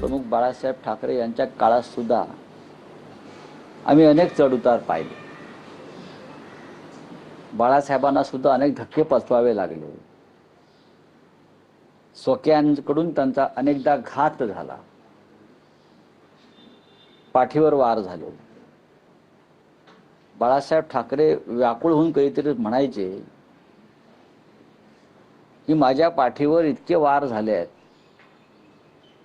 प्रमुख बाळासाहेब ठाकरे यांच्या काळात सुद्धा आम्ही अनेक चढउतार पाहिले. बाळासाहेबांना सुद्धा अनेक धक्के पचवावे लागले. स्वकीयांकडून त्यांचा अनेकदा घात झाला, पाठीवर वार झाले. बाळासाहेब ठाकरे व्याकुळ होऊन कधीतरी म्हणायचे की माझ्या पाठीवर इतके वार झाले आहेत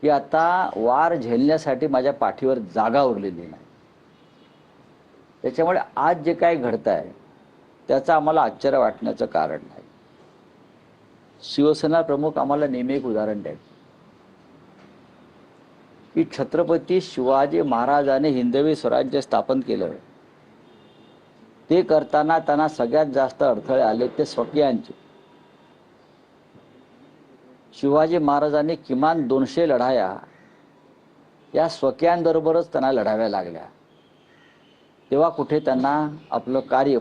की आता वार झेलण्यासाठी माझ्या पाठीवर जागा उरलेली नाही. त्याच्यामुळे आज जे काही घडत आहे त्याचं आम्हाला आश्चर्य वाटण्याचं कारण नाही. शिवसेना प्रमुख आम्हाला नेहमी एक उदाहरण द्यायचे की छत्रपती शिवाजी महाराजांनी हिंदवी स्वराज्य स्थापन केलं, ते करताना त्यांना सगळ्यात जास्त अडथळे आले ते स्वकीयांचे. शिवाजी महाराजांनी किमान 200 लढाया या स्वकीयांबरोबरच त्यांना लढाव्या लागल्या. तेव्हा कुठे त्यांना आपलं कार्य,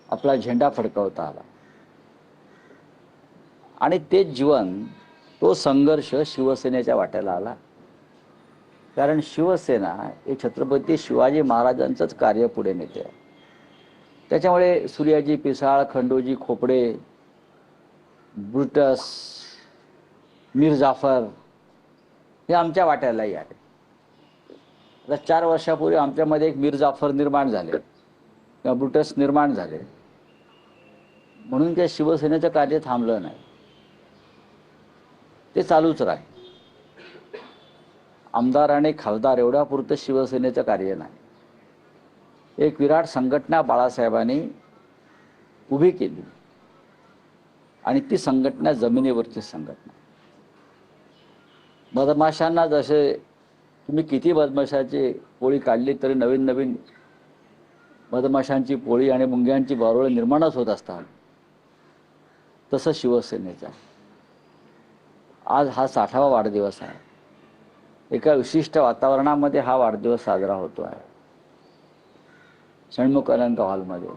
आपला झेंडा फडकवता आला. आणि ते जीवन, तो संघर्ष शिवसेनेच्या वाट्याला आला. कारण शिवसेना हे छत्रपती शिवाजी महाराजांचंच कार्य पुढे नेते. त्याच्यामुळे सूर्याजी पिसाळ, खंडोजी खोपडे, ब्रुटस, मीर जाफर हे आमच्या वाट्यालाही आले. आता 4 वर्षापूर्वी आमच्यामध्ये एक मीर जाफर निर्माण झाले किंवा ब्रुटस निर्माण झाले म्हणून त्या शिवसेनेचं कार्य थांबलं नाही, ते चालूच राहील. आमदार आणि खासदार एवढ्यापुरतं शिवसेनेचं कार्य नाही. एक विराट संघटना बाळासाहेबांनी उभी केली आणि ती संघटना जमिनीवरची संघटना. मधमाशांना जसे तुम्ही किती मधमाशाची पोळी काढली तरी नवीन नवीन मधमाशांची पोळी आणि मुंग्यांची बारोळी निर्माणच होत असतात, तसं शिवसेनेचा आज हा 60वा वाढदिवस आहे. एका विशिष्ट वातावरणामध्ये हा वाढदिवस साजरा होतो आहे. षण्मुखानंद हॉलमध्ये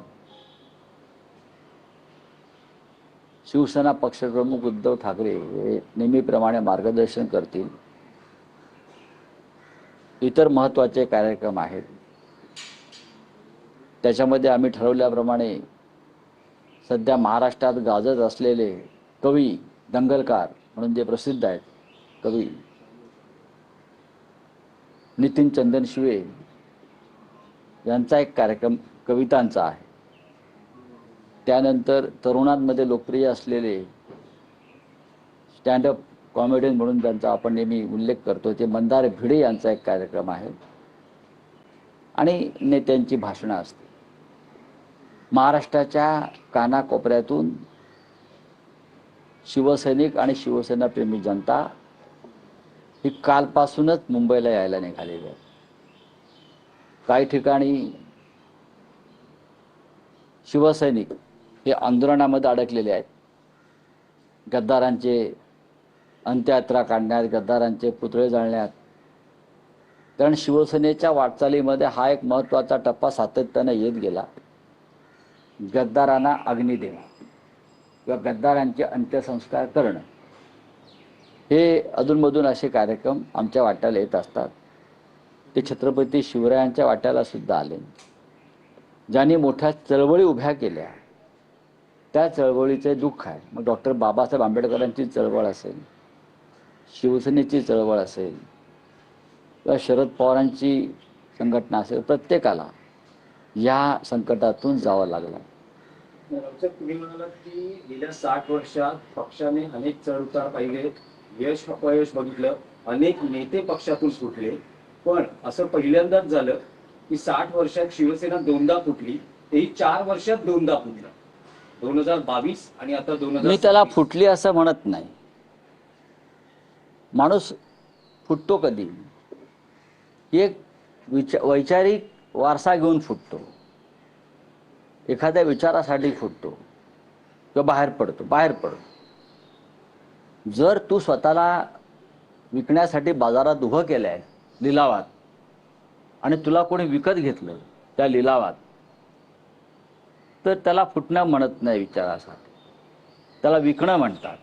शिवसेना पक्षप्रमुख उद्धव ठाकरे हे नेहमीप्रमाणे मार्गदर्शन करतील. इतर महत्त्वाचे कार्यक्रम आहेत. त्याच्यामध्ये आम्ही ठरवल्याप्रमाणे सध्या महाराष्ट्रात गाजत असलेले कवी, दंगलकार म्हणून जे प्रसिद्ध आहेत कवी नितीन चंदनशिवे यांचा एक कार्यक्रम कवितांचा आहे. त्यानंतर तरुणांमध्ये लोकप्रिय असलेले स्टँडअप कॉमेडियन म्हणून ज्यांचा आपण नेहमी उल्लेख करतो ते मंदार भिडे यांचा एक कार्यक्रम आहे आणि नेत्यांची भाषणं असते. महाराष्ट्राच्या कानाकोपऱ्यातून शिवसैनिक आणि शिवसेनाप्रेमी जनता ही कालपासूनच मुंबईला यायला निघालेली आहे. काही ठिकाणी शिवसैनिक हे आंदोलनामध्ये अडकलेले आहेत. गद्दारांचे अंत्ययात्रा काढण्यात, गद्दारांचे पुतळे जाळण्यात. कारण शिवसेनेच्या वाटचालीमध्ये हा एक महत्त्वाचा टप्पा सातत्याने येत गेला, गद्दारांना अग्नी देणं किंवा गद्दारांचे अंत्यसंस्कार करणं. हे अधूनमधून असे कार्यक्रम आमच्या वाट्याला येत असतात. ते छत्रपती शिवरायांच्या वाट्याला सुद्धा आले. ज्यांनी मोठ्या चळवळी उभ्या केल्या त्या चळवळीचे दुःख आहे. मग डॉक्टर बाबासाहेब आंबेडकरांची चळवळ असेल, शिवसेनेची चळवळ असेल किंवा शरद पवारांची संघटना असेल, प्रत्येकाला या संकटातून जावं लागलं. तुम्ही म्हणालात की गेल्या 60 वर्षात पक्षाने अनेक चढउतार पाहिले, यश अपयश बघितलं, अनेक नेते पक्षातून सुटले, पण असं पहिल्यांदाच झालं की 60 वर्षात शिवसेना दोनदा फुटली, तेही 4 वर्षात दोनदा फुटलं. 2022 आणि आता 2026. मी त्याला फुटली असं म्हणत नाही. माणूस फुटतो कधी? एक वैचारिक वारसा घेऊन फुटतो, एखाद्या विचारासाठी फुटतो किंवा बाहेर पडतो. जर तू स्वतःला विकण्यासाठी बाजारात उभं केलं आहे लिलावात आणि तुला कोणी विकत घेतलं त्या लिलावात, तर त्याला फुटणं म्हणत नाही विचारासाठी, त्याला विकणं म्हणतात.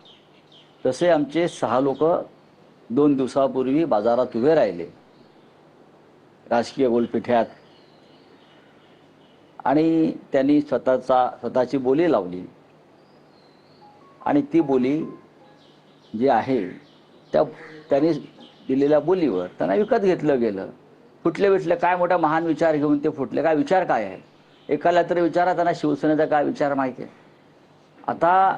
तसे आमचे 6 लोक 2 दिवसापूर्वी बाजारात उभे राहिले राजकीय गोलपिठ्यात आणि त्यांनी स्वतःची बोली लावली आणि ती बोली जी आहे त्यांनी दिलेल्या बोलीवर त्यांना विकत घेतलं गेलं. फुटले काय मोठा महान विचार घेऊन ते फुटले. काय विचार काय आहे एकाला तरी विचारा त्यांना शिवसेनेचा काय विचार माहिती आहे. आता